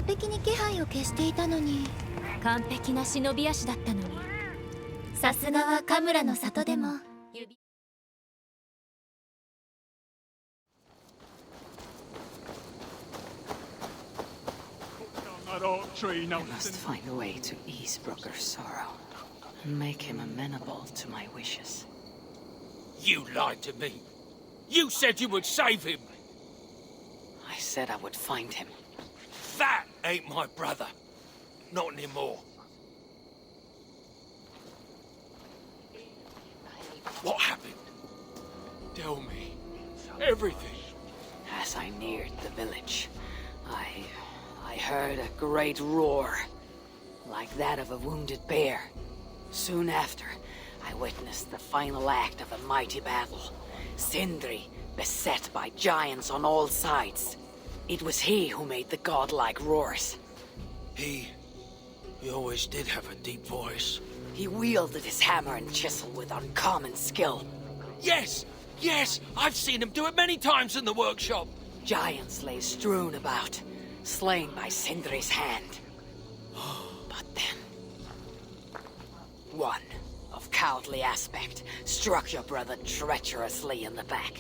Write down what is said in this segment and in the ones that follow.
璧に気配を消していたのに。完璧な忍び足だったのに。さすがはカムラの里でも。I must find a way to ease Brooker's sorrow and make him amenable to my wishes. You lied to me. You said you would save him. I said I would find him. That ain't my brother. Not anymore. What happened? Tell me. Everything. As I neared the village, I heard a great roar, like that of a wounded bear. Soon after, I witnessed the final act of a mighty battle. Sindri, beset by giants on all sides. It was he who made the godlike roars. He always did have a deep voice. He wielded his hammer and chisel with uncommon skill. Yes! Yes! I've seen him do it many times in the workshop! Giants lay strewn about, slain by Sindri's hand. But then, one of cowardly aspect struck your brother treacherously in the back.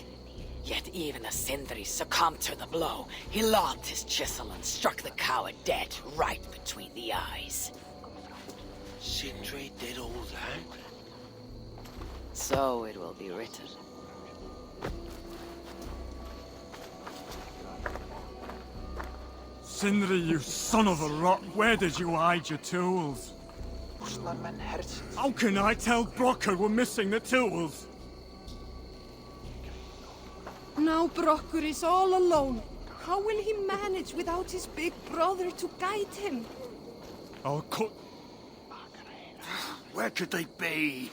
Yet even as Sindri succumbed to the blow, he lobbed his chisel and struck the coward dead right between the eyes. Sindri did all that? So it will be written. Sindri, you son of a rock, where did you hide your tools? How can I tell Brocker we're missing the tools? Now Brocker is all alone. How will he manage without his big brother to guide him? I'll cut... Where could they be?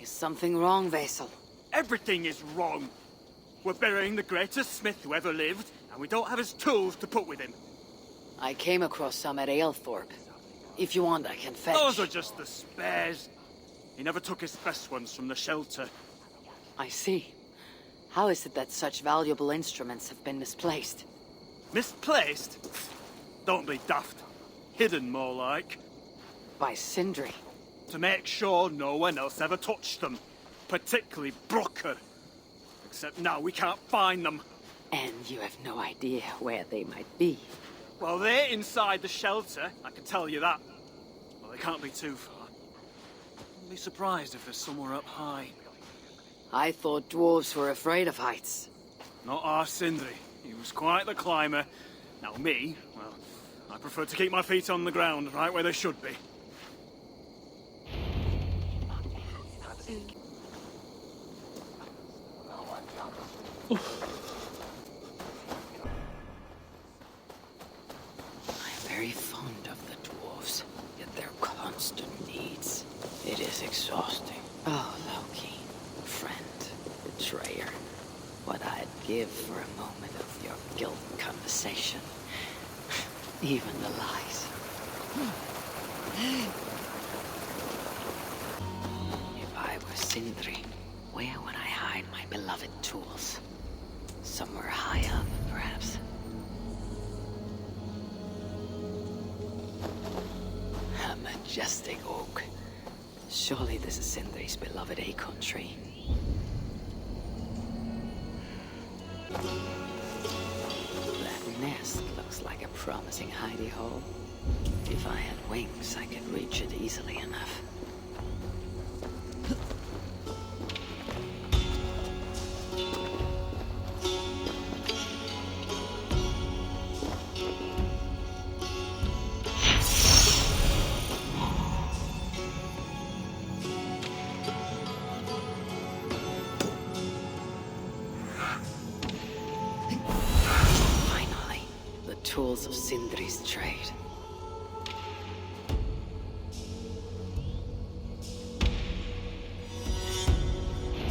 Is something wrong, Vassal? Everything is wrong. We're burying the greatest smith who ever lived, and we don't have his tools to put with him. I came across some at Aylthorpe. If you want, I can fetch. Those are just the spares. He never took his best ones from the shelter. I see. How is it that such valuable instruments have been misplaced? Misplaced? Don't be daft. Hidden, more like. By Sindri. To make sure no one else ever touched them. Particularly Brocker. Except now we can't find them. And you have no idea where they might be. Well, they're inside the shelter, I can tell you that. Well, they can't be too far. I'd be surprised if they're somewhere up high. I thought dwarves were afraid of heights. Not our Sindri. He was quite the climber. Now me, well, I prefer to keep my feet on the ground, right where they should be. Very fond of the dwarves, yet their constant needs. It is exhausting. Oh, Loki, friend, betrayer, what I'd give for a moment of your guilt conversation. Even the lies. If I were Sindri, where would I hide my beloved tools? Somewhere high up, perhaps. A majestic oak. Surely this is Sindri's beloved acorn tree. That nest looks like a promising hidey hole. If I had wings, I could reach it easily enough. Tools of Sindri's trade.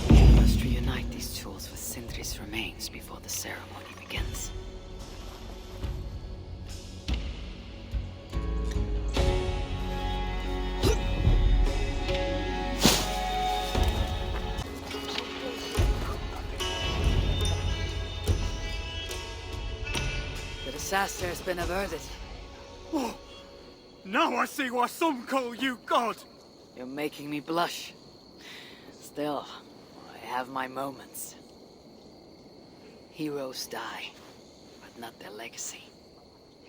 We must reunite these tools with Sindri's remains before the ceremony begins. disaster's been averted. Oh, now I see why some call you God. You're making me blush. Still, I have my moments. Heroes die, but not their legacy.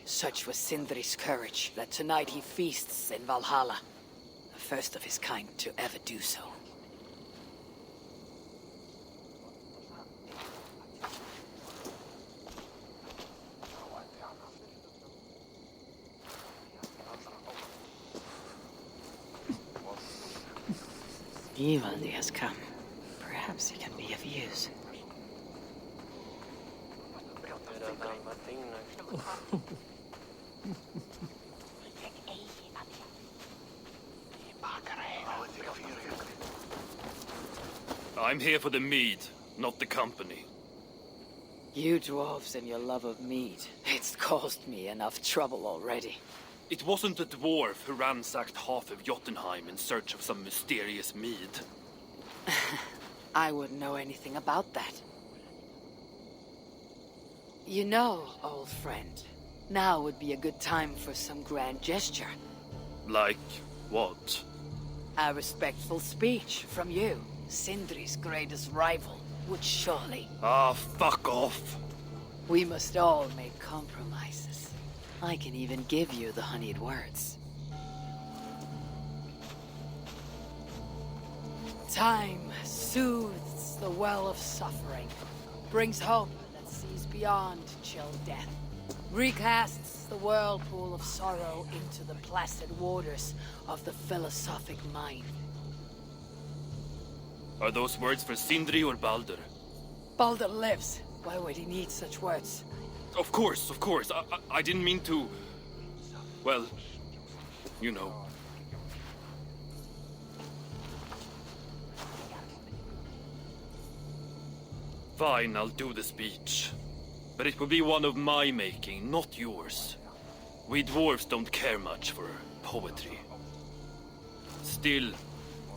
Such was Sindri's courage that tonight he feasts in Valhalla, the first of his kind to ever do so. Ivaldi has come. Perhaps he can be of use. I'm here for the mead, not the company. You dwarves and your love of mead. It's caused me enough trouble already. It wasn't a dwarf who ransacked half of Jotunheim in search of some mysterious mead. I wouldn't know anything about that. You know, old friend, now would be a good time for some grand gesture. Like what? A respectful speech from you, Sindri's greatest rival, would surely. Ah, fuck off. We must all make compromises. I can even give you the honeyed words. Time soothes the well of suffering, brings hope that sees beyond chill death, recasts the whirlpool of sorrow into the placid waters of the philosophic mind. Are those words for Sindri or Baldur? Baldur lives. Why would he need such words? Of course. I didn't mean to... Well, you know. Fine, I'll do the speech. But it will be one of my making, not yours. We dwarves don't care much for poetry. Still,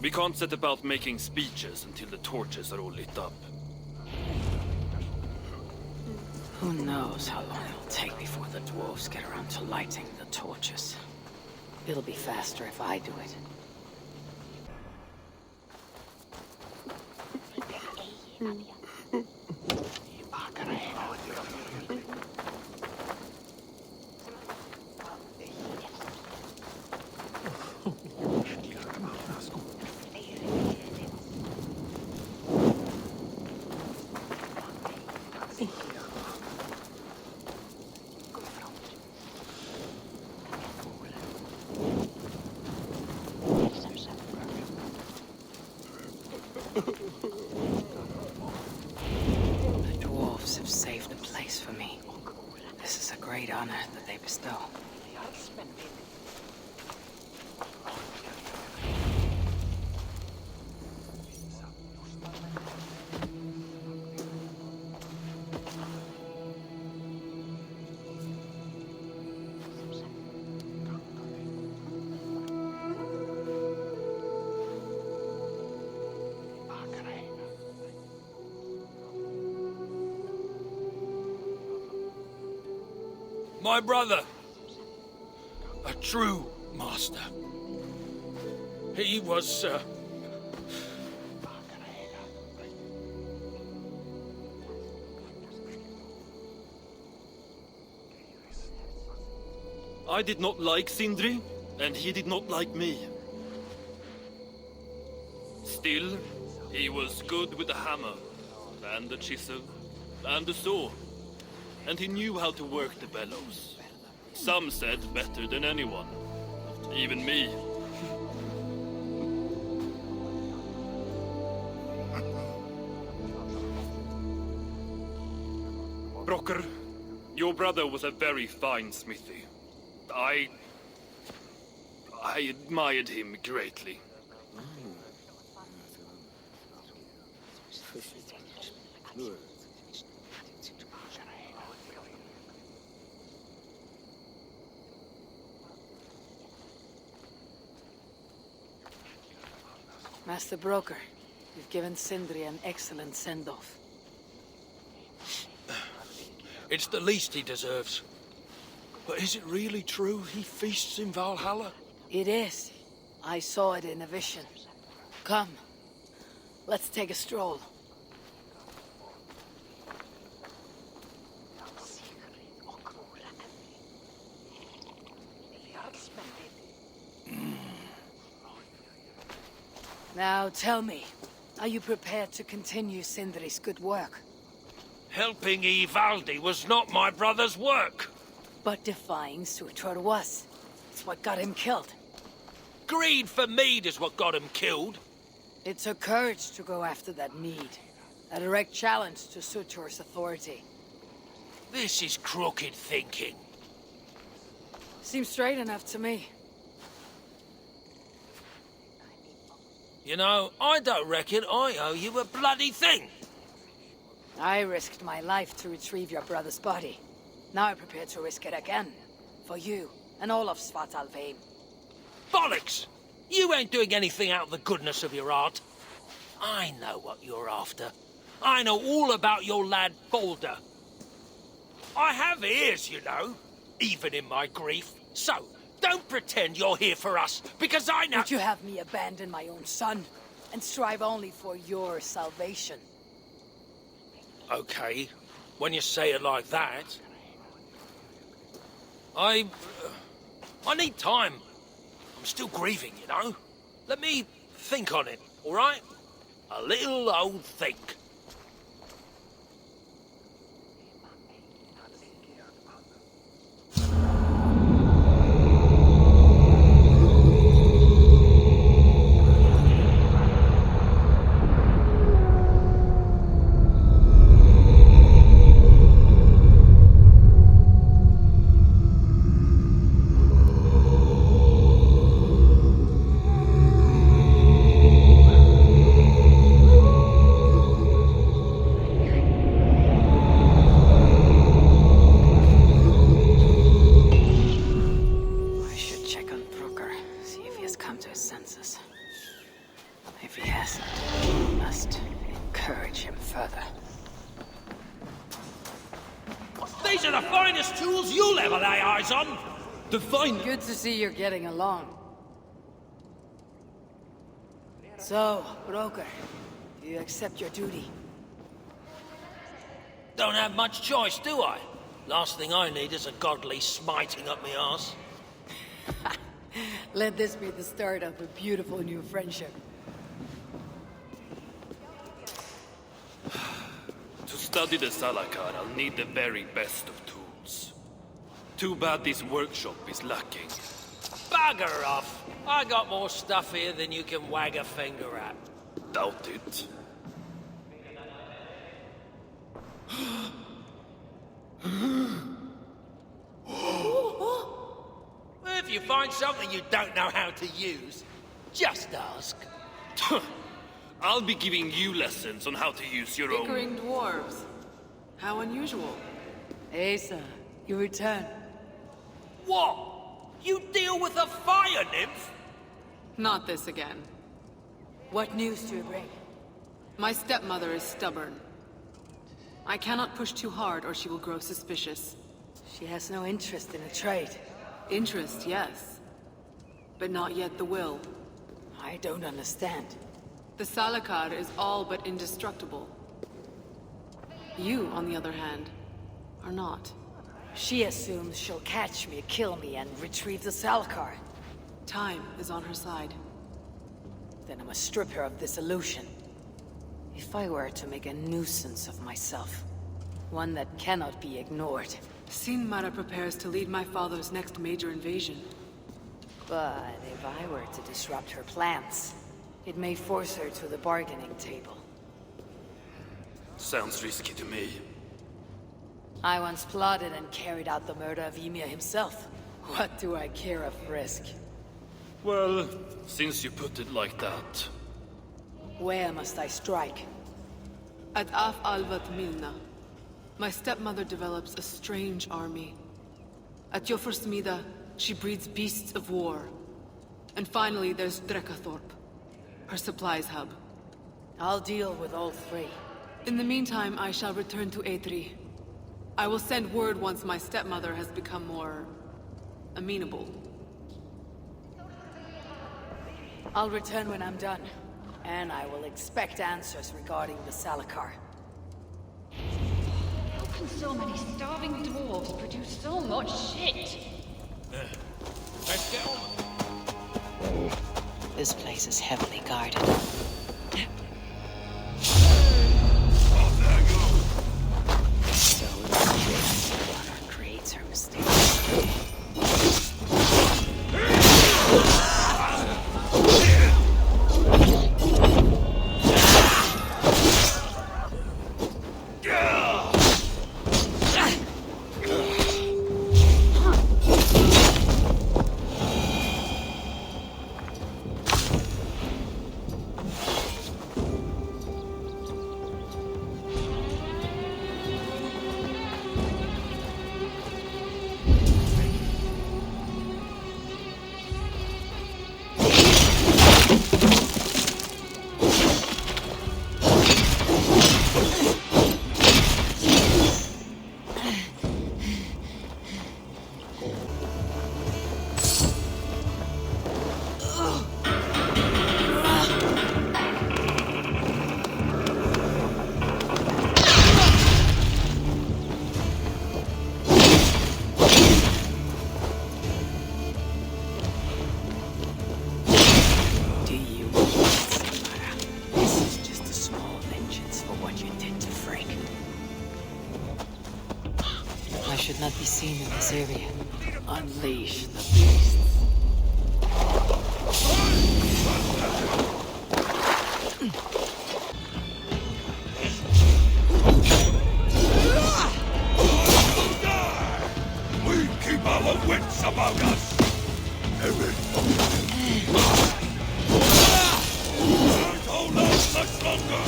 we can't set about making speeches until the torches are all lit up. Who knows how long it'll take before the dwarves get around to lighting the torches. It'll be faster if I do it. The dwarves have saved a place for me. This is a great honor that they bestow. My brother. A true master. He was, I did not like Sindri, and he did not like me. Still, he was good with the hammer, and the chisel, and the saw. And he knew how to work the bellows. Some said better than anyone. Even me. Brocker, your brother was a very fine smithy. I admired him greatly. Master Broker, you've given Sindri an excellent send-off. it's the least he deserves. But is it really true he feasts in Valhalla? It is. I saw it in a vision. Come, let's take a stroll. Now tell me, are you prepared to continue Sindri's good work? Helping Ivaldi was not my brother's work. But defying Sutor was. It's what got him killed. Greed for mead is what got him killed. It took courage to go after that mead. A direct challenge to Sutor's authority. This is crooked thinking. Seems straight enough to me. You know, I don't reckon I owe you a bloody thing. I risked my life to retrieve your brother's body. Now I'm prepared to risk it again. For you, and all of Svartalfheim. Bollocks! You ain't doing anything out of the goodness of your heart. I know what you're after. I know all about your lad Balder. I have ears, you know, even in my grief. So, don't pretend you're here for us, because I know— Would you have me abandon my own son, and strive only for your salvation? Okay, when you say it like that. I need time. I'm still grieving, you know? Let me think on it, all right? A little old think. These are the finest tools you'll ever lay eyes on! The fine... Good to see you're getting along. So, broker, do you accept your duty? Don't have much choice, do I? Last thing I need is a godly smiting up my arse. Let this be the start of a beautiful new friendship. To study the Salakar, I'll need the very best of tools. Too bad this workshop is lacking. Bugger off! I got more stuff here than you can wag a finger at. Doubt it. If you find something you don't know how to use, just ask. I'll be giving you lessons on how to use your own... Bickering dwarves. How unusual. Asa, you return. What? You deal with a fire nymph? Not this again. What news do you bring? My stepmother is stubborn. I cannot push too hard or she will grow suspicious. She has no interest in a trade. Interest, yes. But not yet the will. I don't understand. The Salakar is all but indestructible. You, on the other hand, are not. She assumes she'll catch me, kill me, and retrieve the Salakar. Time is on her side. Then I must strip her of this illusion. If I were to make a nuisance of myself, one that cannot be ignored. Sinmara prepares to lead my father's next major invasion. But if I were to disrupt her plans, it may force her to the bargaining table. Sounds risky to me. I once plotted and carried out the murder of Ymir himself. What do I care of risk? Well, since you put it like that... Where must I strike? At Af Alvat Milna, my stepmother develops a strange army. At Jofursmida, she breeds beasts of war. And finally, there's Drekathorp, her supplies hub. I'll deal with all three. In the meantime, I shall return to Eitri. I will send word once my stepmother has become more amenable. I'll return when I'm done, and I will expect answers regarding the Salakar. How can so many starving dwarves produce so much shit? Let's get on. This place is heavily guarded. So Honor creates her mistakes. Should not be seen in this area. Unleash the beasts. We keep our wits about us. Don't last much longer.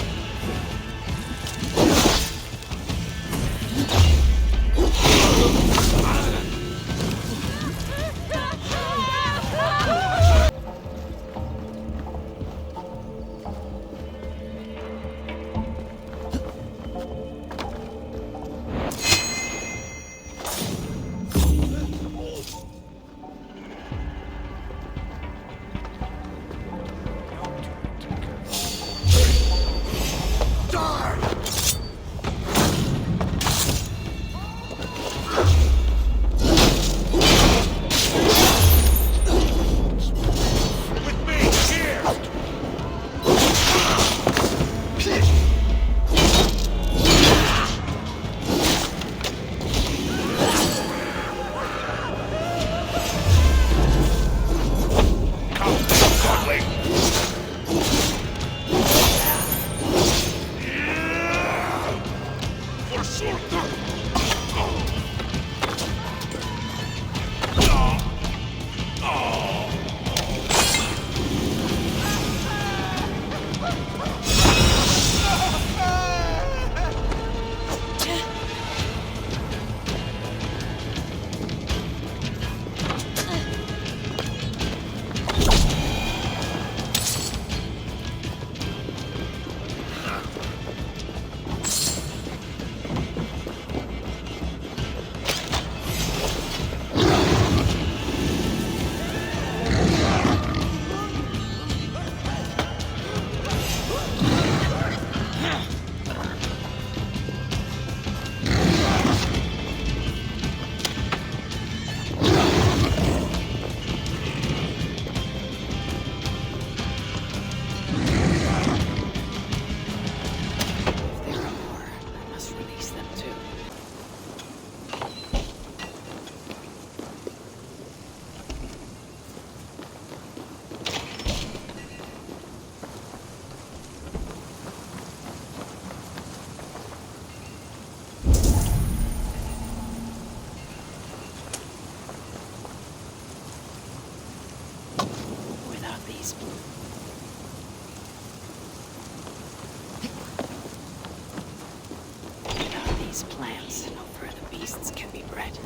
Plants, no further beasts can be bred.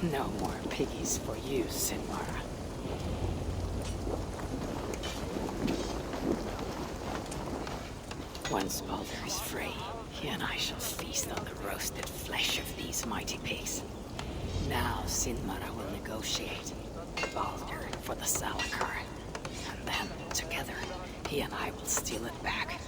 No more piggies for you, Sinmara. Once Baldur is free, He and I shall feast on the roasted flesh of these mighty pigs. Now Sinmara will negotiate Baldur for the Salakar. And then, together, he and I will steal it back.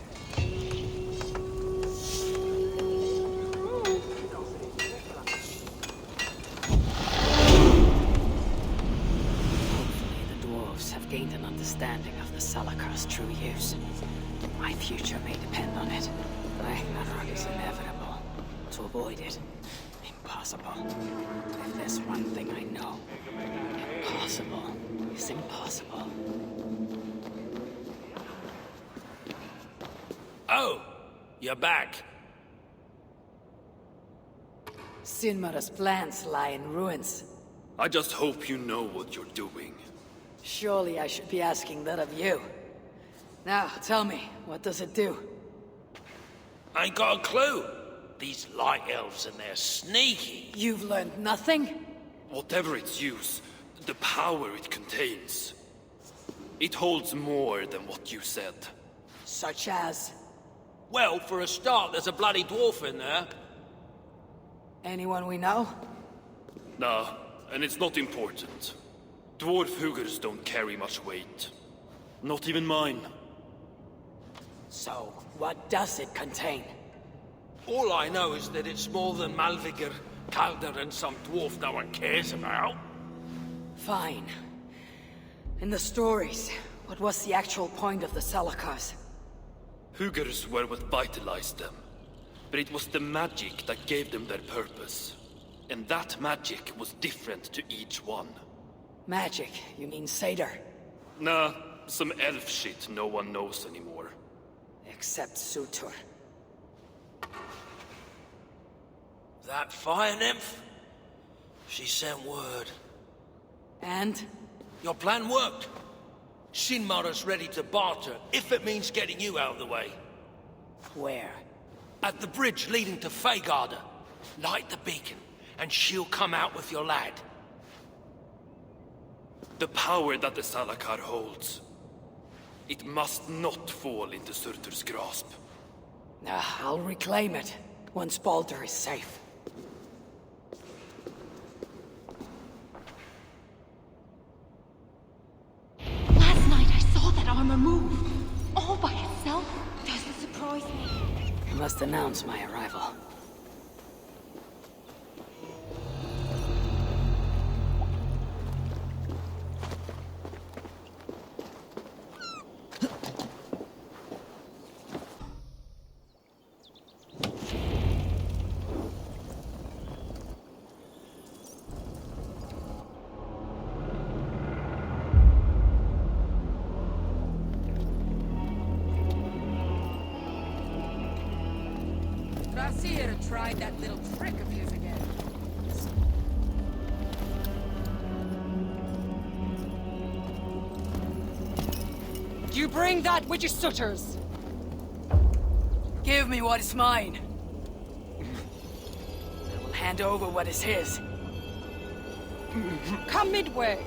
Hopefully the dwarves have gained an understanding of the Salakar's true use. My future may depend on it. Ragnarok is inevitable. To avoid it, impossible. If there's one thing I know, impossible is impossible. Oh, you're back. Sinmara's plans lie in ruins. I just hope you know what you're doing. Surely I should be asking that of you. Now, tell me, what does it do? I ain't got a clue. These light elves and they're sneaky. You've learned nothing? Whatever its use, the power it contains, it holds more than what you said. Such as? Well, for a start, there's a bloody dwarf in there. Anyone we know? Nah, and it's not important. Dwarf Hugers don't carry much weight. Not even mine. So, what does it contain? All I know is that it's more than Malvigr, Calder, and some dwarf no one cares about. Fine. In the stories, what was the actual point of the Salakars? Hugers were what vitalized them. But it was the magic that gave them their purpose. And that magic was different to each one. Magic? You mean Seder? Nah, some elf shit no one knows anymore. Except Sutur. That fire nymph? She sent word. And? Your plan worked. Sinmara's ready to barter, if it means getting you out of the way. Where? At the bridge leading to Feygarda. Light the beacon, and she'll come out with your lad. The power that the Salakar holds, it must not fall into Surtur's grasp. I'll reclaim it, once Baldur is safe. Last night I saw that armor move. All by itself. Doesn't surprise me. I must announce my arrival. Drasir tried that little trick of his again. Do you bring that which is Sutter's? Give me what is mine. I will hand over what is his. Come midway.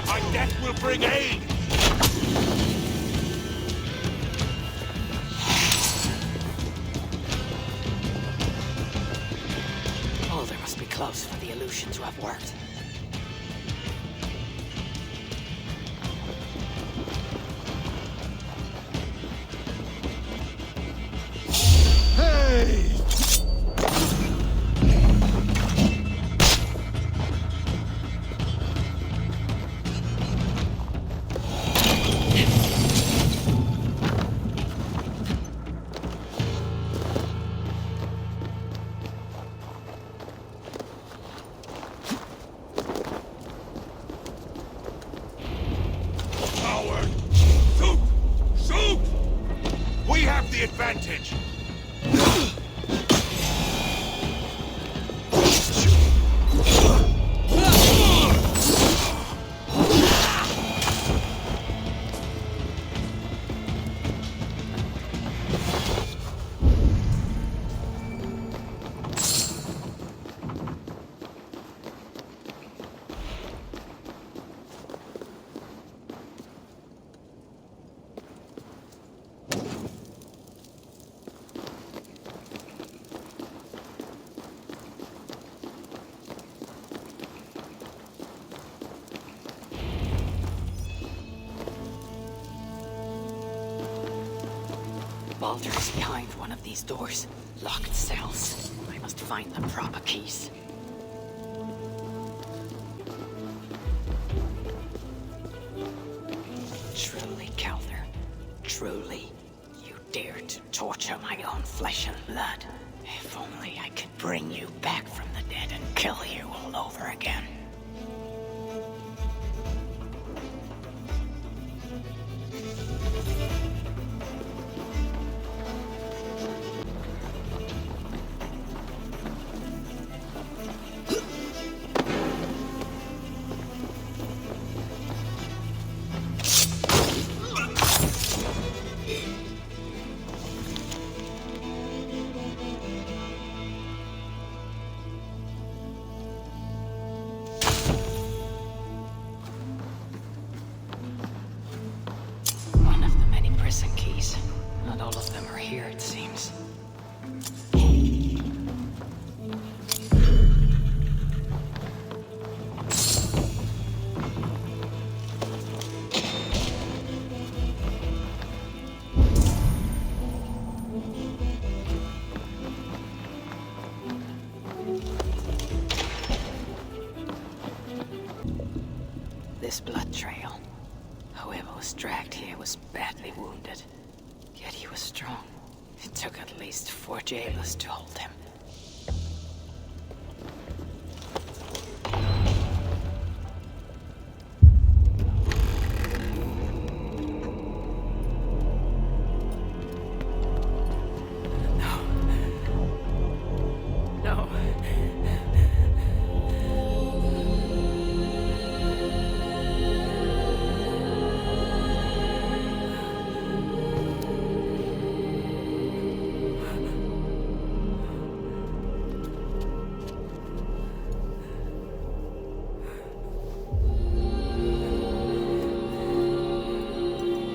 My death will bring aid! Balder must be close for the illusion to have worked. Hey! Coward! Shoot! Shoot! We have the advantage! Balder is behind one of these doors. Locked cells. I must find the proper keys. Truly, Calder. Truly. You dared to torture my own flesh and blood. If only I could bring you back from the dead and kill you all over again. One of the many prison keys. Not all of them are here, it seems. This blood trail. Whoever was dragged here was badly wounded. Yet he was strong. It took at least 4 jailers to hold him. No. No.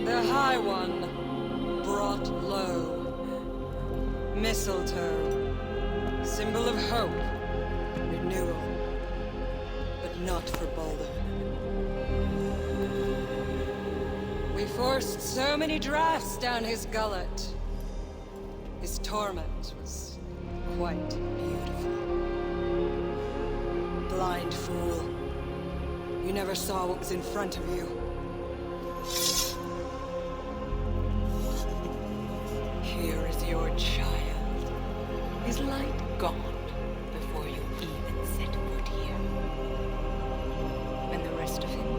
The High One, brought low. Mistletoe, symbol of hope, renewal. But not for Balder. We forced so many drafts down his gullet. His torment was quite beautiful. Blind fool. You never saw what was in front of you. Here is your child. His light gone before you even set foot here. And the rest of him,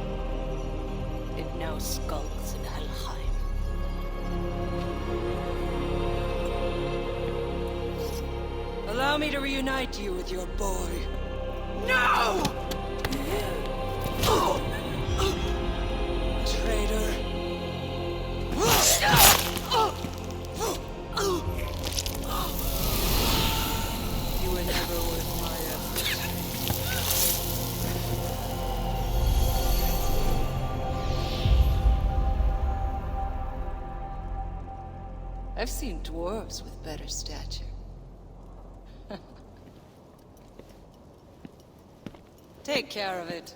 it now skulks in Helheim. Allow me to reunite you with your boy. No! Traitor. You were never worth my effort. I've seen dwarves with better stature. Take care of it.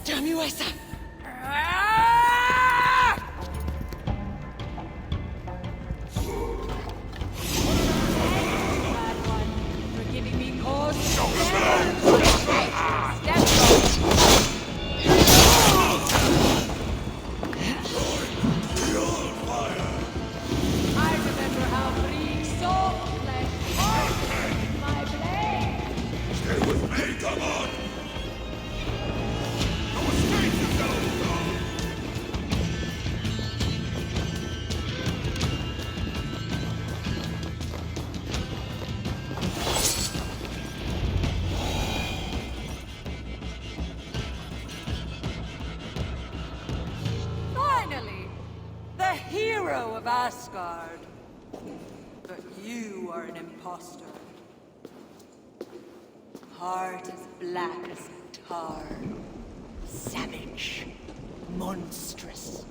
Damn you, Asa! For giving me cause. I remember how free soul flesh poisoned my blade. Stay with me, come on! No escape, you fellows! Finally! The hero of Asgard. But you are an imposter. Heart as black as tar. Savage. Monstrous.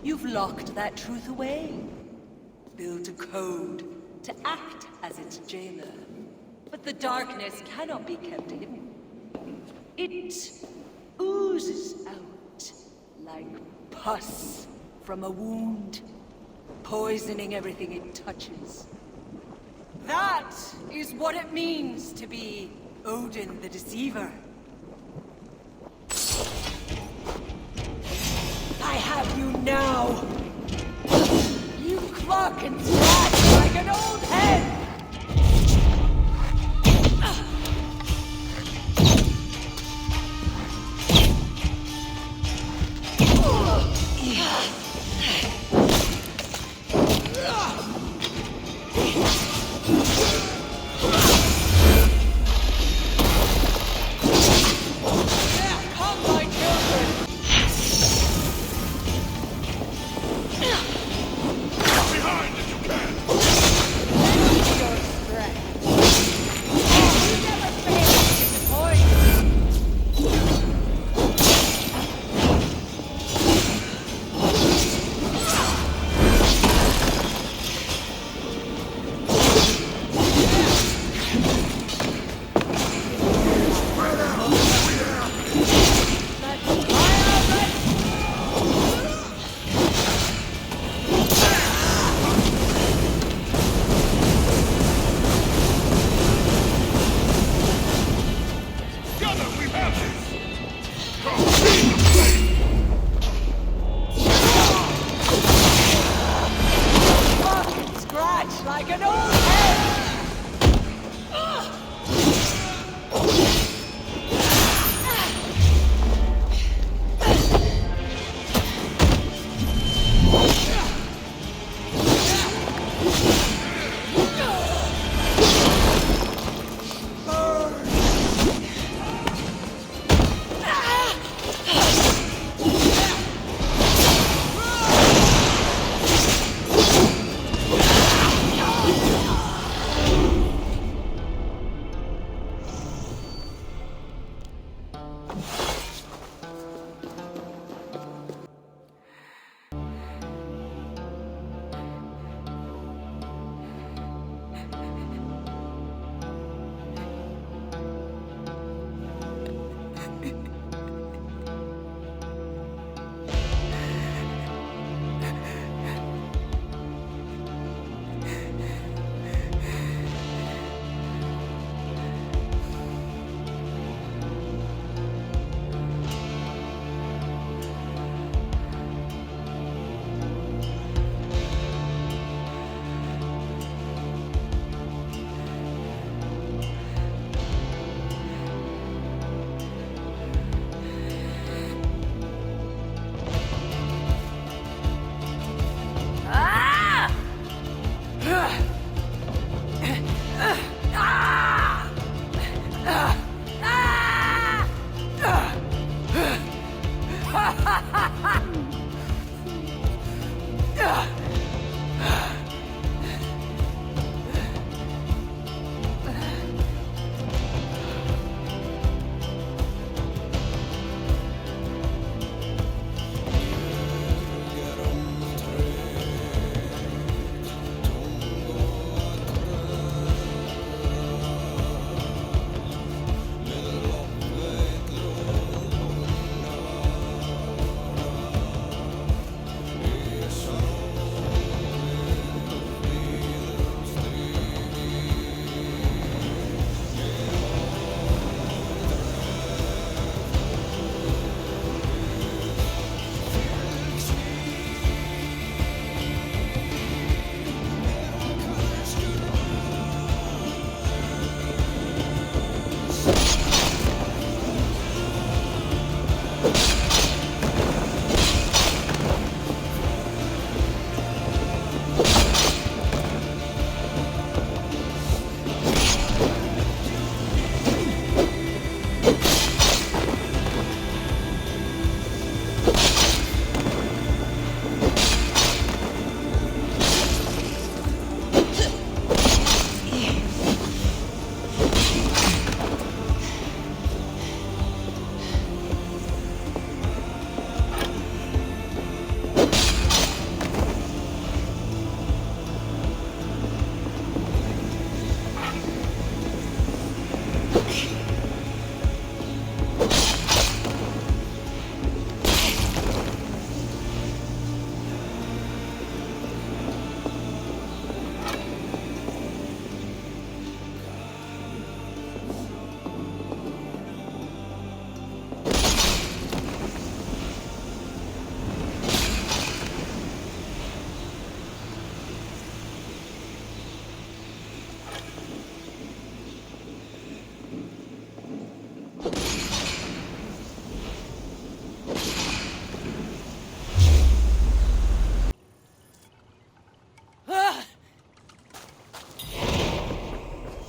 You've locked that truth away. Built a code to act as its jailer. But the darkness cannot be kept hidden. It oozes out like pus from a wound, poisoning everything it touches. That is what it means to be Odin the Deceiver. I have you now! You cluck and scratch like an old hen! Come, my children! Behind if you can! Your strength. You never fail to disappoint. Together we have this! Come, see the flame! Fucking scratch like an old hen!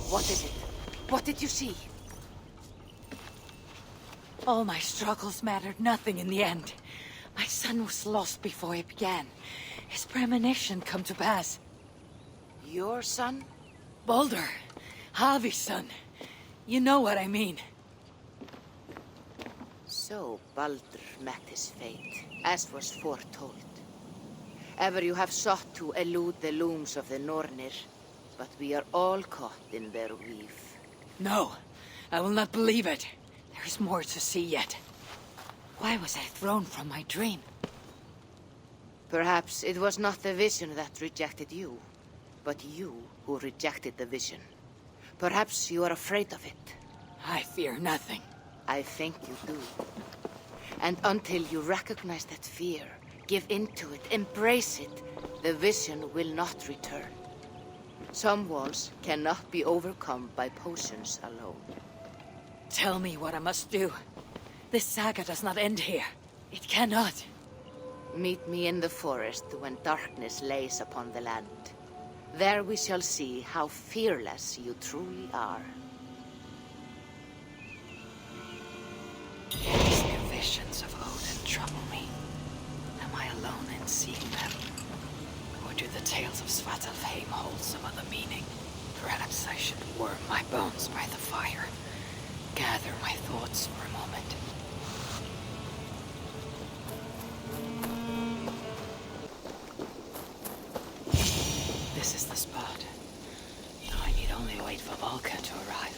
What is it? What did you see? All my struggles mattered nothing in the end. My son was lost before it began. His premonition come to pass. Your son? Baldur. Havi's son. You know what I mean. So Baldur met his fate, as was foretold. Ever you have sought to elude the looms of the Nornir, but we are all caught in their weave. No, I will not believe it. There is more to see yet. Why was I thrown from my dream? Perhaps it was not the vision that rejected you, but you who rejected the vision. Perhaps you are afraid of it. I fear nothing. I think you do. And until you recognize that fear, give in to it, embrace it, the vision will not return. Some walls cannot be overcome by potions alone. Tell me what I must do. This saga does not end here. It cannot. Meet me in the forest when darkness lays upon the land. There we shall see how fearless you truly are. These new visions of Odin trouble me. Am I alone in seeing them? Or do the tales of Svartalfheim hold some other meaning? Perhaps I should warm my bones by the fire. Gather my thoughts for a moment. This is the spot. Now I need only wait for Volka to arrive.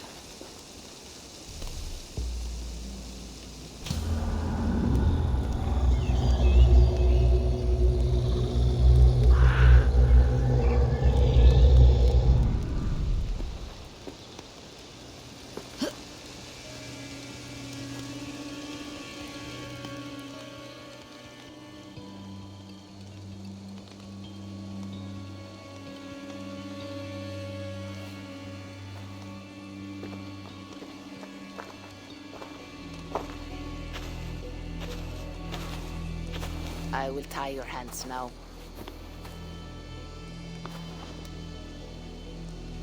I will tie your hands now.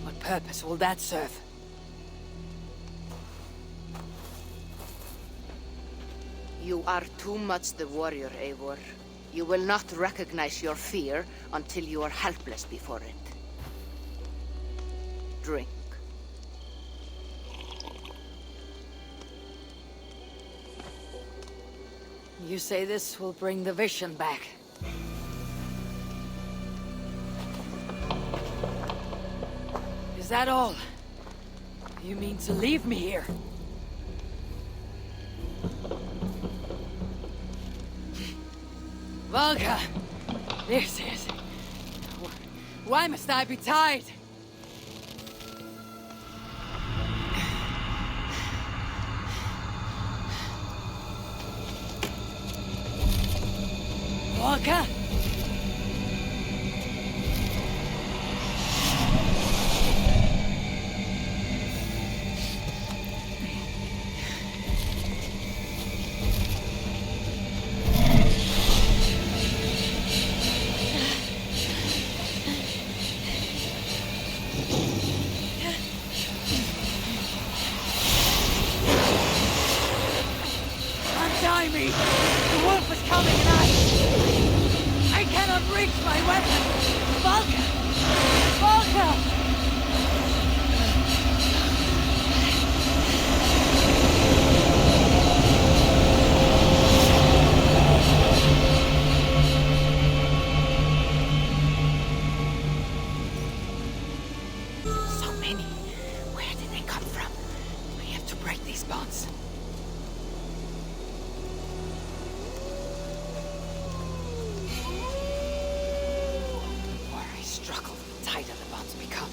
What purpose will that serve? You are too much the warrior, Eivor. You will not recognize your fear until you are helpless before it. Drink. You say this will bring the vision back. Is that all? You mean to leave me here? Volga! This is... Why must I be tied? Volga! by me! The wolf is coming and I cannot reach my weapon! Volker! Volker! So many. Where did they come from? We have to break these bonds. The more I struggle, the tighter the bonds become.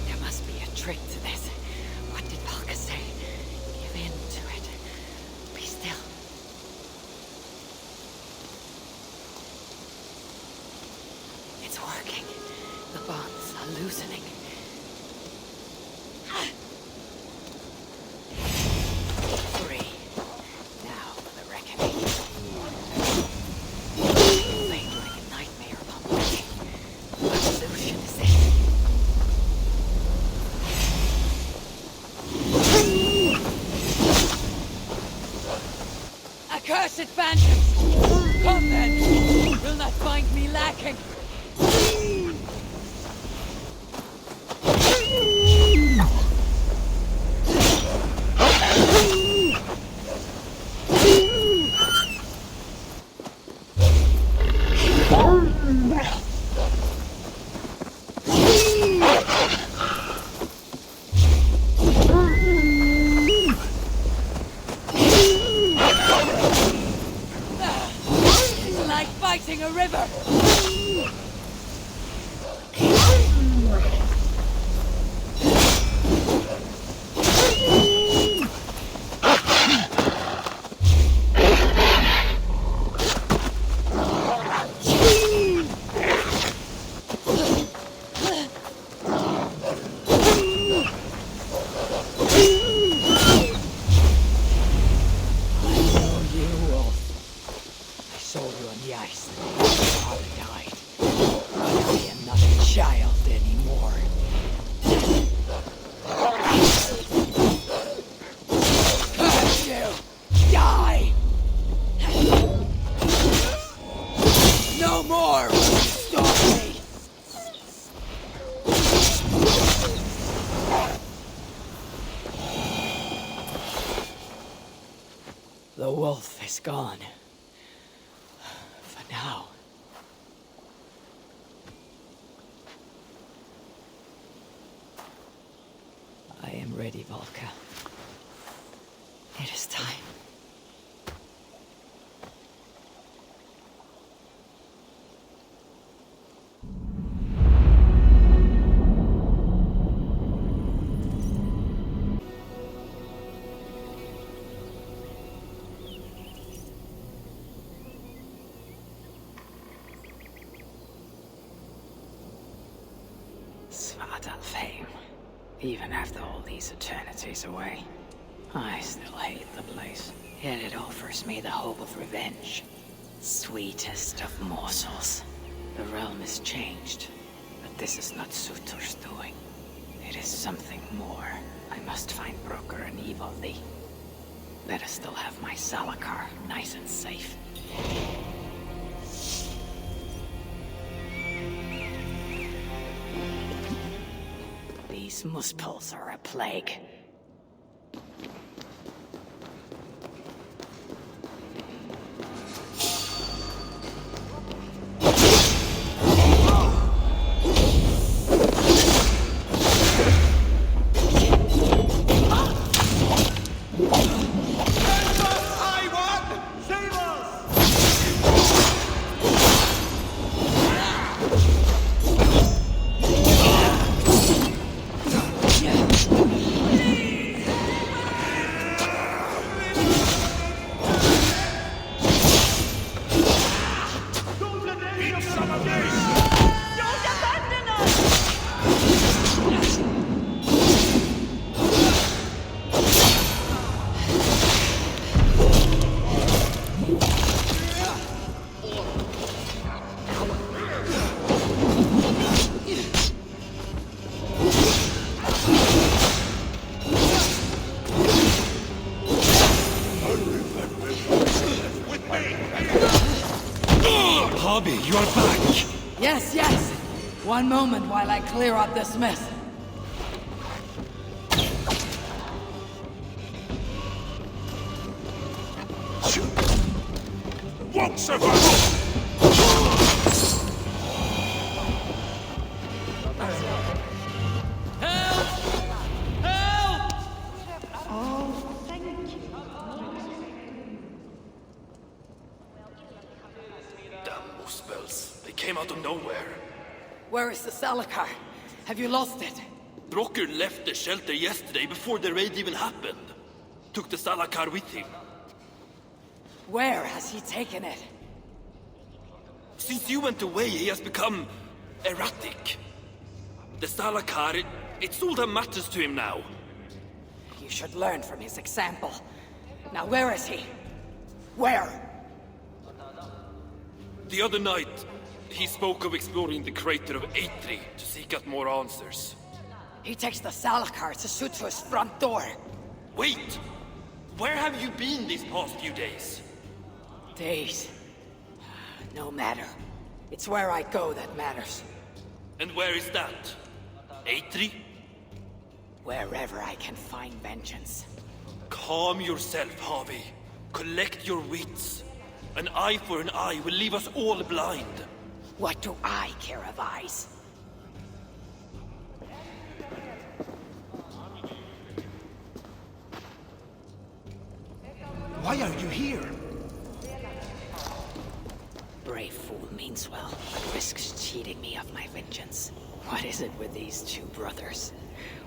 There must be a trick to this. What did Volker say? Give in to it. Be still. It's working. The bonds are loosening. Free. Now for the reckoning. Played like a nightmare upon waking. What solution is this? Accursed phantoms! Come then! You'll not find me lacking! It's like fighting a river! The wolf is gone. For now. I am ready, Volker. It is time. Fame. Even after all these eternities away, I still hate the place. Yet it offers me the hope of revenge. Sweetest of morsels. The realm is changed, but this is not Sutur's doing. It is something more. I must find Broker and Eivor. Let us still have my Salakar nice and safe. These muspels are a plague. Hobby, you're back! Yes, yes! One moment while I clear up this mess. Won't survive! Damn those spells. They came out of nowhere. Where is the Salakar? Have you lost it? Brocker left the shelter yesterday before the raid even happened. Took the Salakar with him. Where has he taken it? Since you went away, he has become erratic. The Salakar, it's all that matters to him now. You should learn from his example. Now where is he? Where? The other night, he spoke of exploring the crater of Eitri to seek out more answers. He takes the Salakar to Sutur's front door. Wait! Where have you been these past few days? Days. No matter. It's where I go that matters. And where is that? Eitri? Wherever I can find vengeance. Calm yourself, Harvey. Collect your wits. An eye for an eye will leave us all blind. What do I care of eyes? Why are you here? Brave fool means well, but risks cheating me of my vengeance. What is it with these two brothers?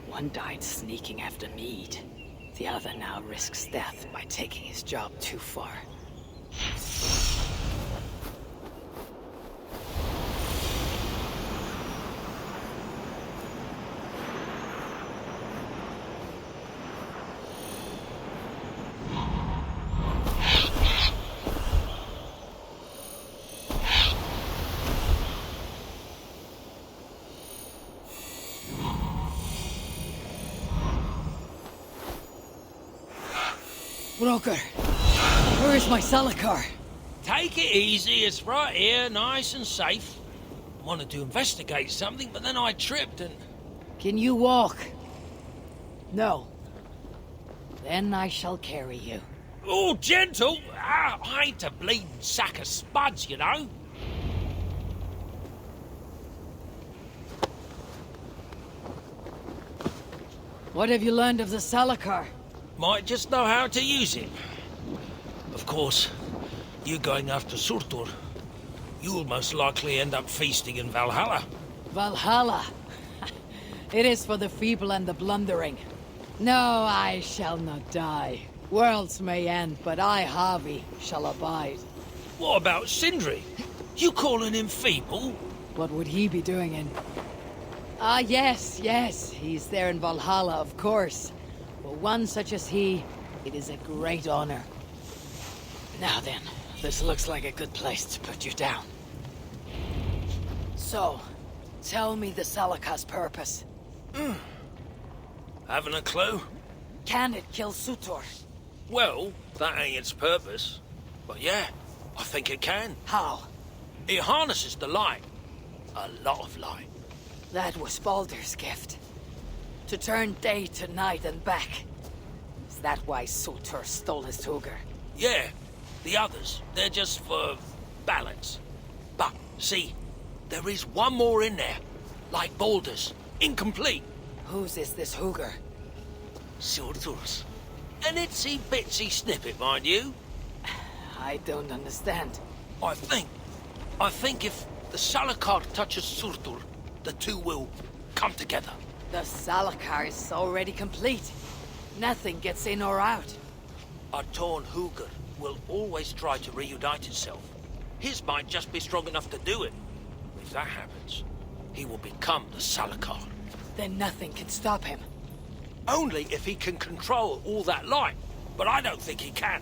One died sneaking after mead. The other now risks death by taking his job too far. Broker, where is my Salakar? Take it easy, it's right here, nice and safe. Wanted to investigate something, but then I tripped and... Can you walk? No. Then I shall carry you. Oh, gentle! I ain't a bleeding sack of spuds, you know. What have you learned of the Salakar? Might just know how to use it. Of course, you going after Surtur, you'll most likely end up feasting in Valhalla. Valhalla? It is for the feeble and the blundering. No, I shall not die. Worlds may end, but I, Harvey, shall abide. What about Sindri? You calling him feeble? What would he be doing in... yes, he's there in Valhalla, of course. For one such as he, it is a great honor. Now then, this looks like a good place to put you down. So, tell me the Salakar's purpose. Haven't a clue? Can it kill Sutur? Well, that ain't its purpose. But yeah, I think it can. How? It harnesses the light. A lot of light. That was Baldur's gift. To turn day to night and back. Is that why Sutur stole his Hugr? Yeah, the others, they're just for balance. But, see, there is one more in there. Like Baldur's. Incomplete. Whose is this Hugr? Surtur's. An itsy bitsy snippet, mind you. I don't understand. I think if the Salakar touches Surtur, the two will come together. The Salakar is already complete. Nothing gets in or out. A torn Hugr will always try to reunite itself. His might just be strong enough to do it. If that happens, he will become the Salakar. Then nothing can stop him. Only if he can control all that light. But I don't think he can.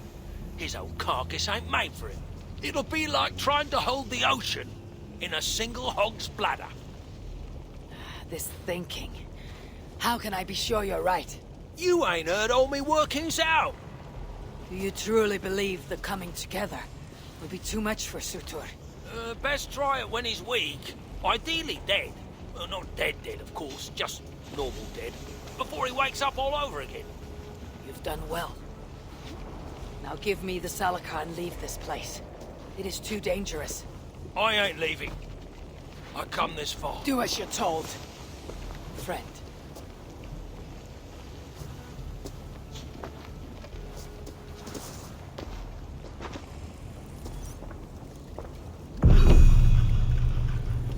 His old carcass ain't made for it. It'll be like trying to hold the ocean in a single hog's bladder. This thinking. How can I be sure you're right? You ain't heard all me workings out. Do you truly believe the coming together will be too much for Surtur? Best try it when he's weak. Ideally dead. Not dead, of course, just normal dead. Before he wakes up all over again. You've done well. Now give me the Salaka and leave this place. It is too dangerous. I ain't leaving. I come this far. Do as you're told. Friend.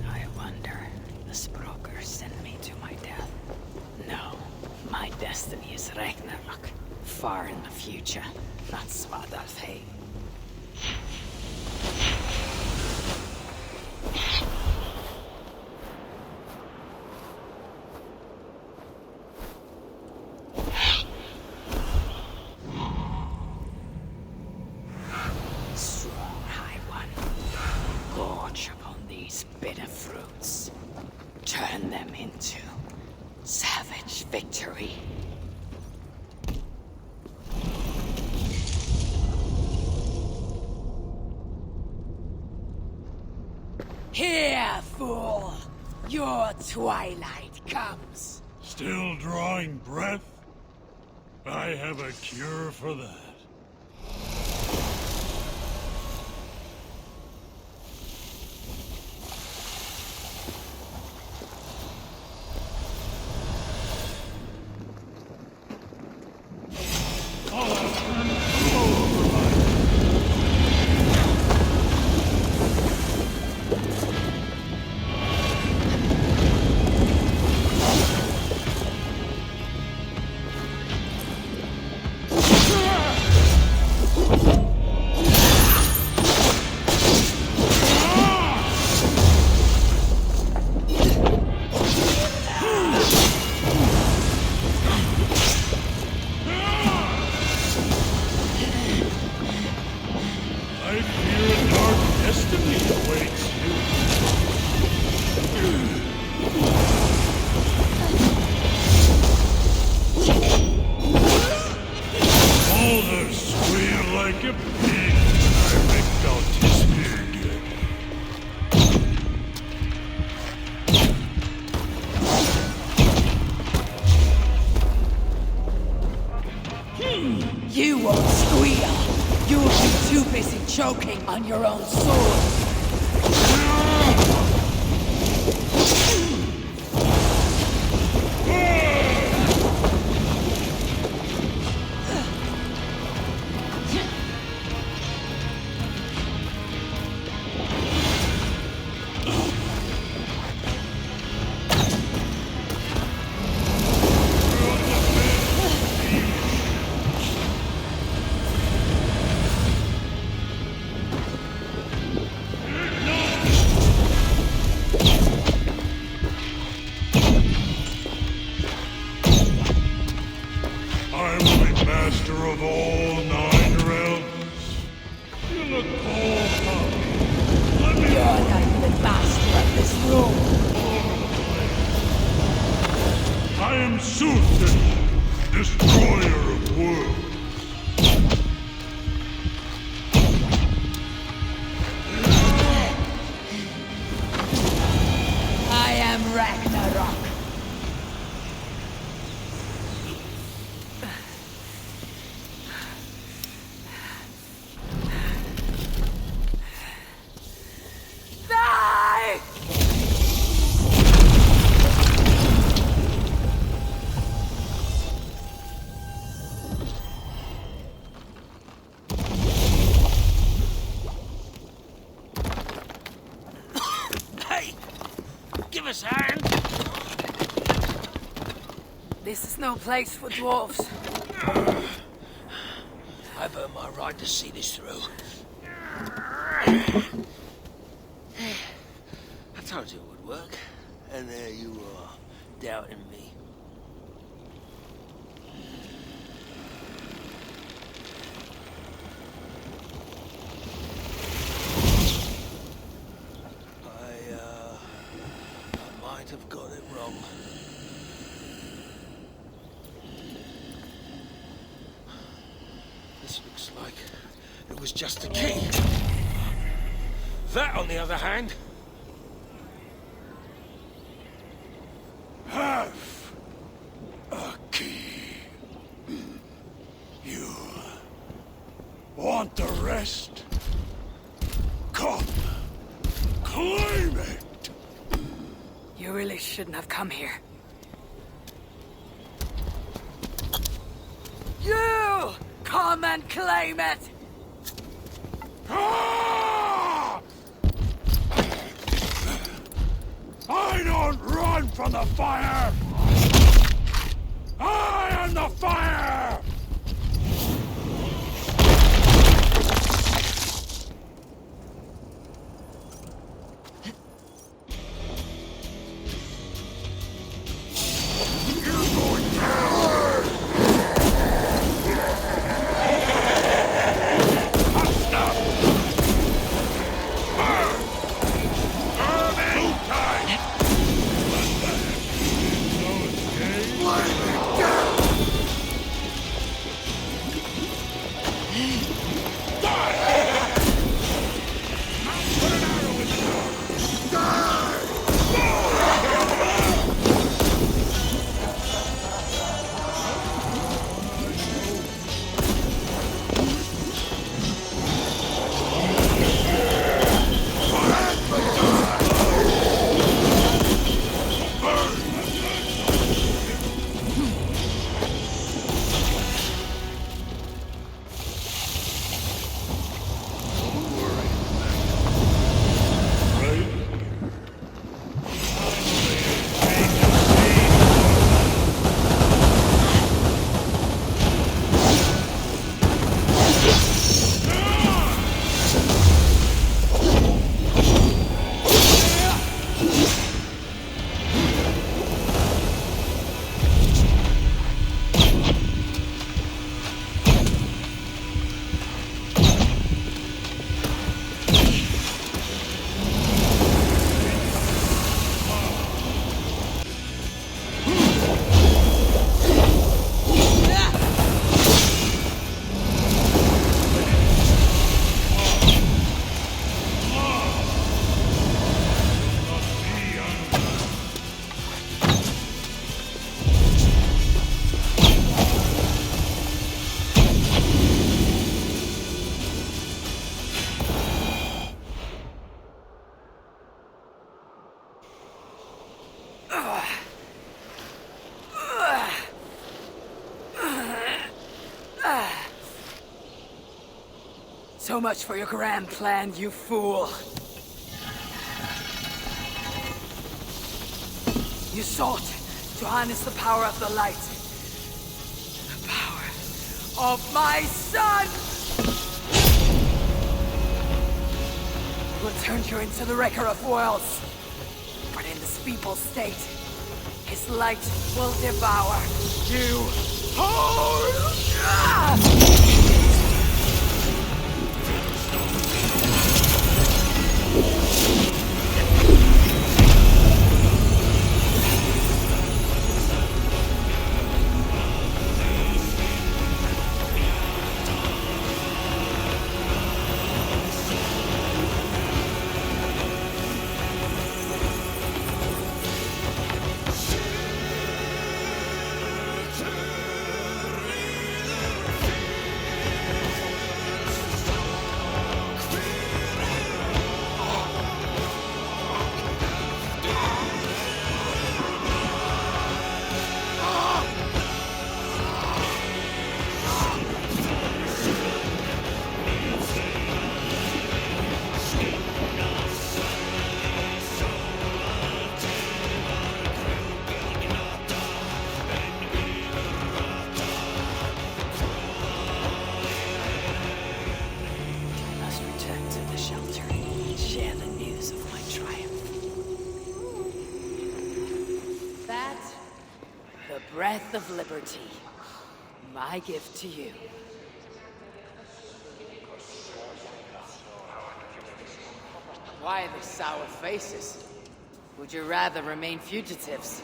I wonder, this broker sent me to my death. No, my destiny is Ragnarok. Far in the future, not Svadalfheim. Turn them into savage victory. Here, fool! Your twilight comes. Still drawing breath? I have a cure for that. You won't squeal. You'll be too busy choking on your own sword. Ragnarok. Die! Hey! Give us a hand! This is no place for dwarves. I've earned my right to see this through. I told you it would work, and there you are, doubting me. I might have got it wrong. This looks like it was just a key. That, on the other hand, Have a key. You want the rest? Come, claim it. You really shouldn't have come here. You! Come and claim it! Ah! I don't run from the fire! I am the fire! So much for your grand plan, you fool. You sought to harness the power of the light. The power of my son! He will turn you into the wrecker of worlds. But in this feeble state, his light will devour you whole! Breath of liberty. My gift to you. Why the sour faces? Would you rather remain fugitives?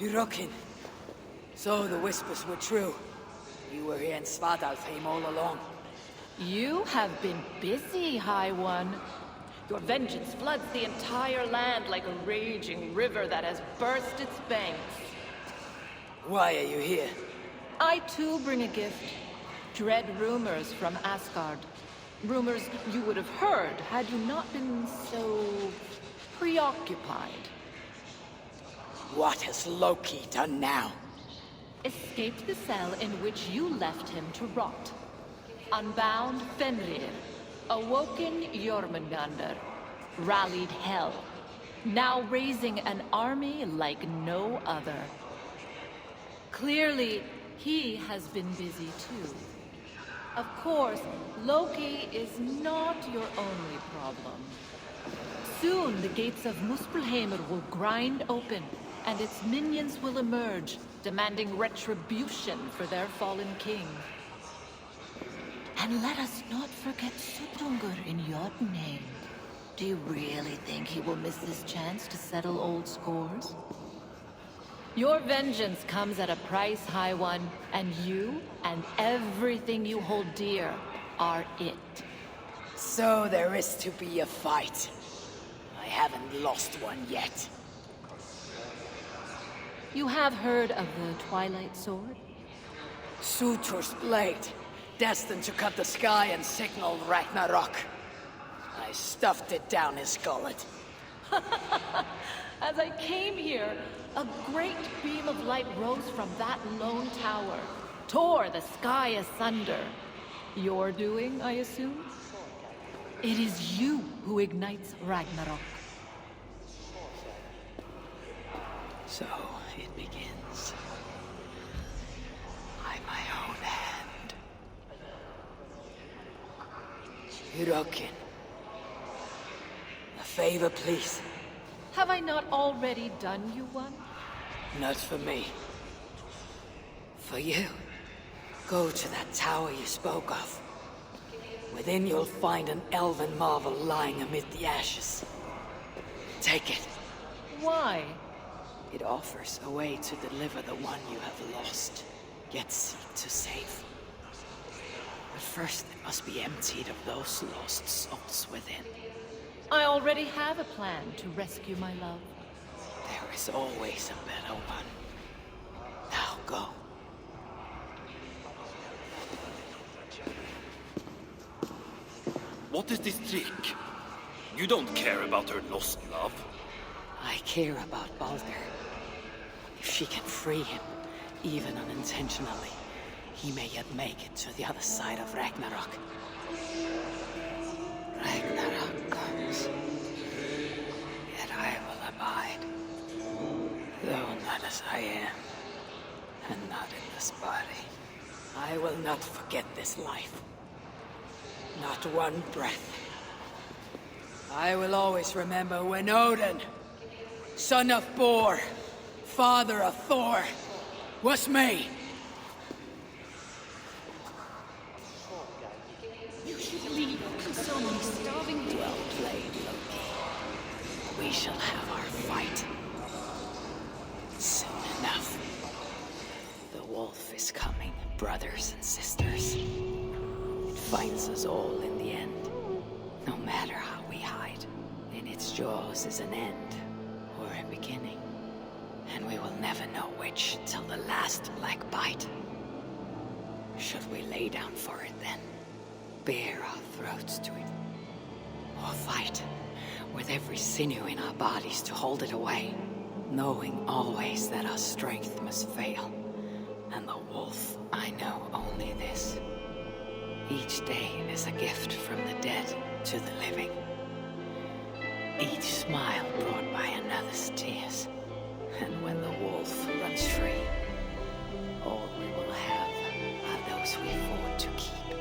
Hirokin. So the whispers were true. You were here in Svadalfheim all along. You have been busy, High One. Your vengeance floods the entire land like a raging river that has burst its banks. Why are you here? I too bring a gift. Dread rumors from Asgard. Rumors you would have heard had you not been so preoccupied. What has Loki done now? Escaped the cell in which you left him to rot. Unbound Fenrir. Awoken Jormungandr. Rallied Hel. Now raising an army like no other. Clearly, he has been busy too. Of course, Loki is not your only problem. Soon, the gates of Muspelheimr will grind open, and its minions will emerge, demanding retribution for their fallen king. And let us not forget Sutungur in Jotunheim. Do you really think he will miss this chance to settle old scores? Your vengeance comes at a price, High One, and you and everything you hold dear are it. So there is to be a fight. I haven't lost one yet. You have heard of the Twilight Sword? Surtur's blade, destined to cut the sky and signal Ragnarok. I stuffed it down his gullet. As I came here, a great beam of light rose from that lone tower, tore the sky asunder. Your doing, I assume? It is you who ignites Ragnarok. So it begins. By my own hand. Hirokin. A favor, please. Have I not already done you one? Not for me. For you. Go to that tower you spoke of. Within you'll find an elven marvel lying amid the ashes. Take it. Why? It offers a way to deliver the one you have lost, yet seek to save. But first it must be emptied of those lost souls within. I already have a plan to rescue my love. There is always a better one. Now go. What is this trick? You don't care about her lost love. I care about Baldur. If she can free him, even unintentionally, he may yet make it to the other side of Ragnarok. Ragnarok comes, yet I will abide. Though not as I am, and not in this body. I will not forget this life. Not one breath. I will always remember when Odin, son of Bor, father of Thor, was me. You should leave. So many starving people. Well played, Loki. We shall have our fight. Soon enough. The wolf is coming, brothers and sisters. It finds us all in the end. No matter how we hide, in its jaws is an end, or a beginning. And we will never know which till the last black bite. Should we lay down for it then? Bare our throats to it? Or fight, with every sinew in our bodies to hold it away, knowing always that our strength must fail. And the wolf, I know only this. Each day is a gift from the dead to the living. Each smile brought by another's tears. And when the wolf runs free, all we will have are those we fought to keep.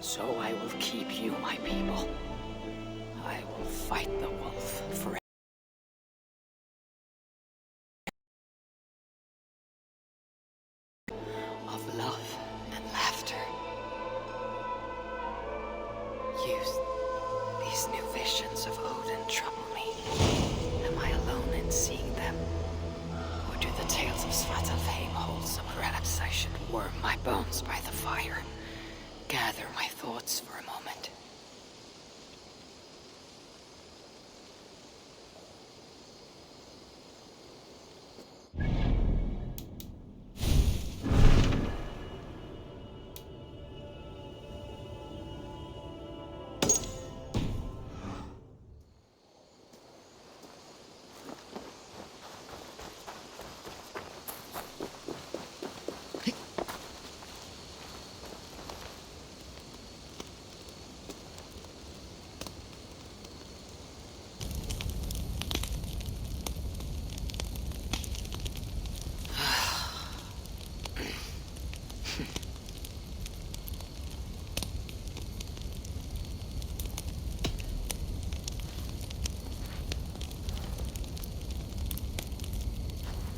So I will keep you, my people. I will fight the wolf forever. Of love and laughter. These new visions of Odin trouble me. Am I alone in seeing them? Or do the tales of Svartalfheim hold some? Perhaps I should warm my bones by the fire. gather my thoughts for a moment.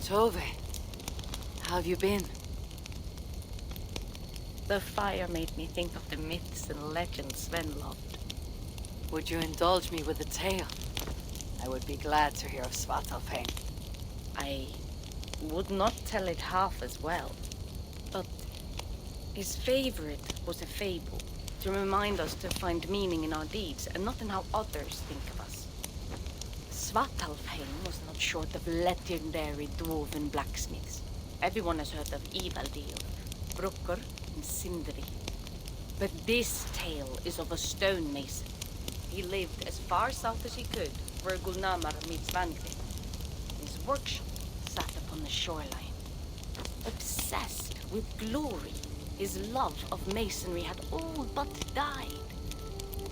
Tove, how have you been? The fire made me think of the myths and legends Sven loved. Would you indulge me with a tale? I would be glad to hear of Svartalfheim. I would not tell it half as well, but his favorite was a fable, to remind us to find meaning in our deeds and not in how others think of us. Svartalfheim was not short of legendary dwarven blacksmiths. Everyone has heard of Ivaldi, Brukker, and Sindri. But this tale is of a stonemason. He lived as far south as he could, where Gulnamar meets Vangrid. His workshop sat upon the shoreline. Obsessed with glory, his love of masonry had all but died.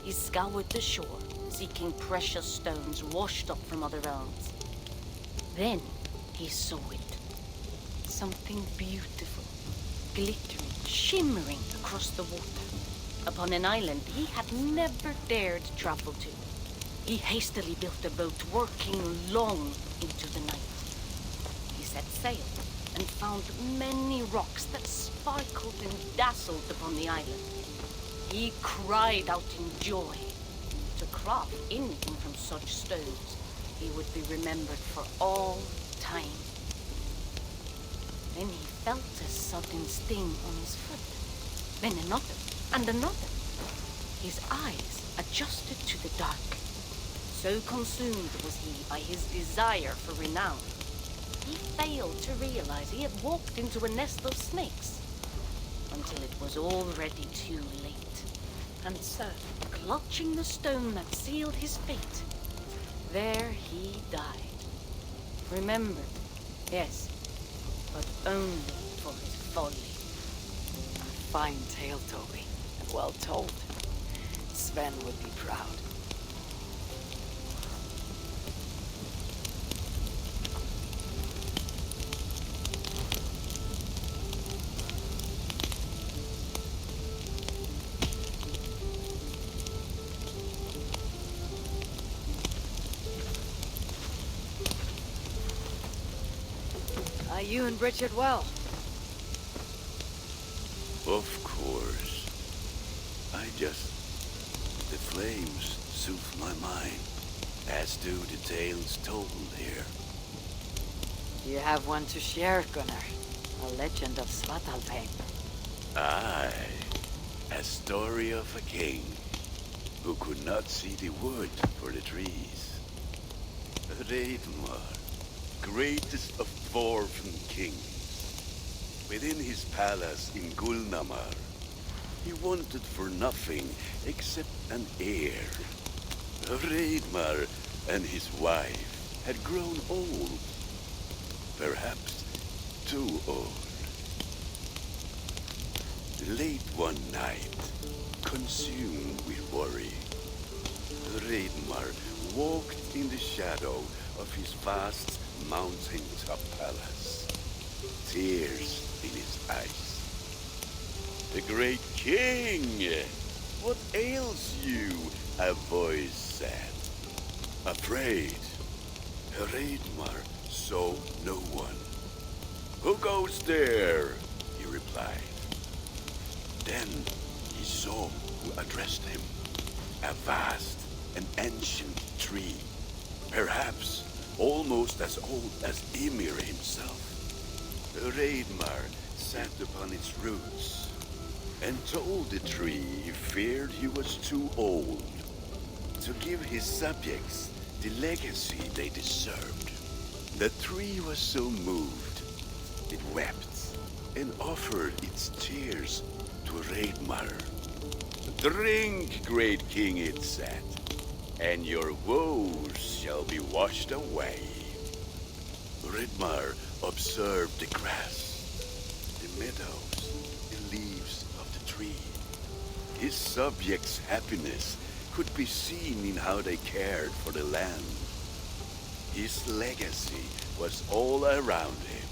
He scoured the shore, seeking precious stones washed up from other realms. Then he saw it. Something beautiful, glittering, shimmering across the water. Upon an island he had never dared travel to. He hastily built a boat, working long into the night. He set sail and found many rocks that sparkled and dazzled upon the island. He cried out in joy. To craft anything from such stones, he would be remembered for all time. Then he felt a sudden sting on his foot. Then another, and another. His eyes adjusted to the dark. So consumed was he by his desire for renown, he failed to realize he had walked into a nest of snakes, until it was already too late. And so, clutching the stone that sealed his fate, there he died. Remembered, yes, but only for his folly. A fine tale, Toby, and well told. Sven would be proud. You and Richard well? Of course. The flames soothe my mind, as do the tales told here. You have one to share, Gunnar. A legend of Svartalfheim. Aye, a story of a king who could not see the wood for the trees. Raidmar, greatest of dwarven kings. Within his palace in Gulnamar, he wanted for nothing except an heir. Raidmar and his wife had grown old. Perhaps too old. Late one night, consumed with worry, Raidmar walked in the shadow of his vast mountain-top palace, tears in his eyes. The great king! What ails you? A voice said. Afraid, Raidmar saw no one. Who goes there? He replied. Then he saw who addressed him. A vast and ancient tree, perhaps almost as old as Ymir himself. Raidmar sat upon its roots, and told the tree he feared he was too old to give his subjects the legacy they deserved. The tree was so moved, it wept and offered its tears to Raidmar. Drink, great king, it said, and your woes shall be washed away. Raidmar observed the grass, the meadows, the leaves of the tree. His subjects' happiness could be seen in how they cared for the land. His legacy was all around him.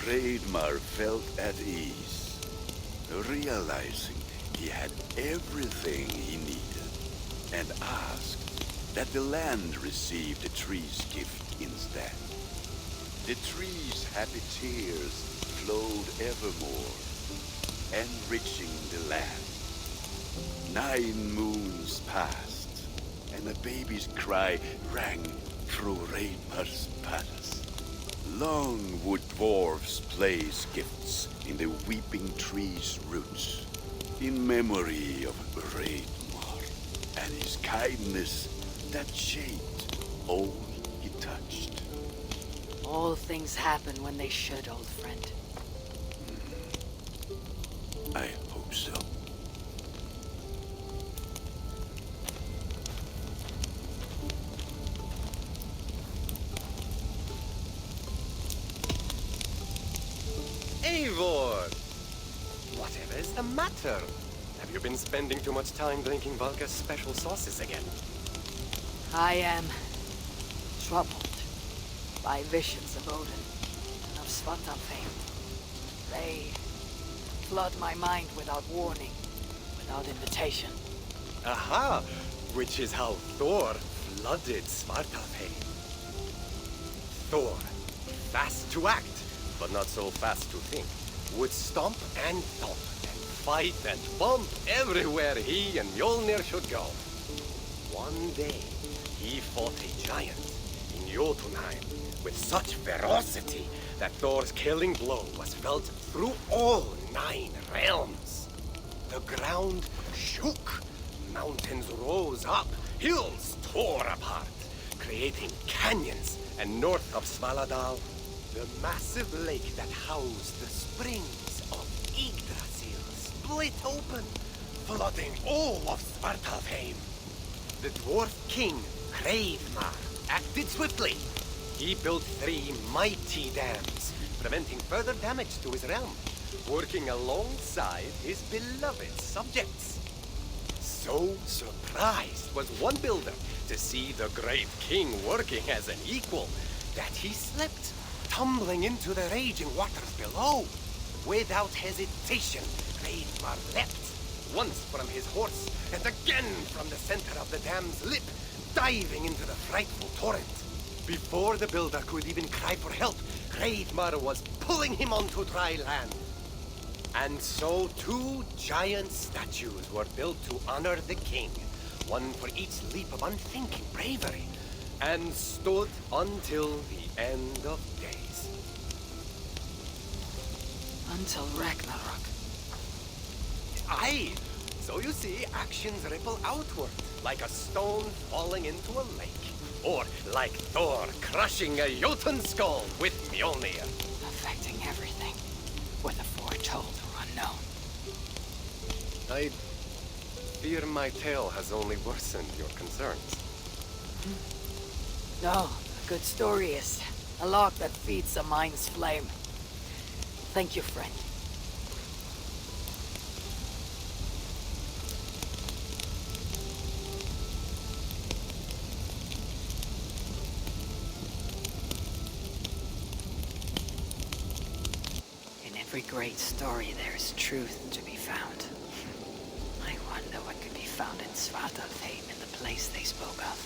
Raidmar felt at ease, realizing he had everything he needed, and asked that the land receive the tree's gift instead. The tree's happy tears flowed evermore, enriching the land. 9 moons passed, and a baby's cry rang through Raidmar's palace. Long would dwarves place gifts in the weeping tree's roots, in memory of Raidmar and his kindness that shaped all he touched. All things happen when they should, old friend. I hope so. Eivor! Whatever is the matter? Have you been spending too much time drinking Valka's special sauces again? I am troubled by visions of Odin and of Svartalfheim. They flood my mind without warning, without invitation. Aha! Which is how Thor flooded Svartalfheim. Thor, fast to act, but not so fast to think, would stomp and thump and fight and bump everywhere he and Mjolnir should go. One day, he fought a giant in Jotunheim with such ferocity that Thor's killing blow was felt through all 9 realms. The ground shook, mountains rose up, hills tore apart, creating canyons, and north of Svaladal, the massive lake that housed the springs of Yggdrasil split open, flooding all of Svartalfheim. The dwarf king, Hreidmar, acted swiftly. He built 3 mighty dams, preventing further damage to his realm, working alongside his beloved subjects. So surprised was one builder to see the great king working as an equal that he slipped, tumbling into the raging waters below. Without hesitation, Hreidmar leapt, once from his horse, and again from the center of the dam's lip, diving into the frightful torrent. Before the builder could even cry for help, Hreidmar was pulling him onto dry land. And so 2 giant statues were built to honor the king, one for each leap of unthinking bravery, and stood until the end of days. Until Ragnarok. Aye! So you see, actions ripple outward, like a stone falling into a lake. Or like Thor crushing a Jotun skull with Mjolnir. Affecting everything, whether foretold or unknown. I fear my tale has only worsened your concerns. No, a good story is a log that feeds a mind's flame. Thank you, friend. In every great story, there is truth to be found. I wonder what could be found in Svartalfheim in the place they spoke of.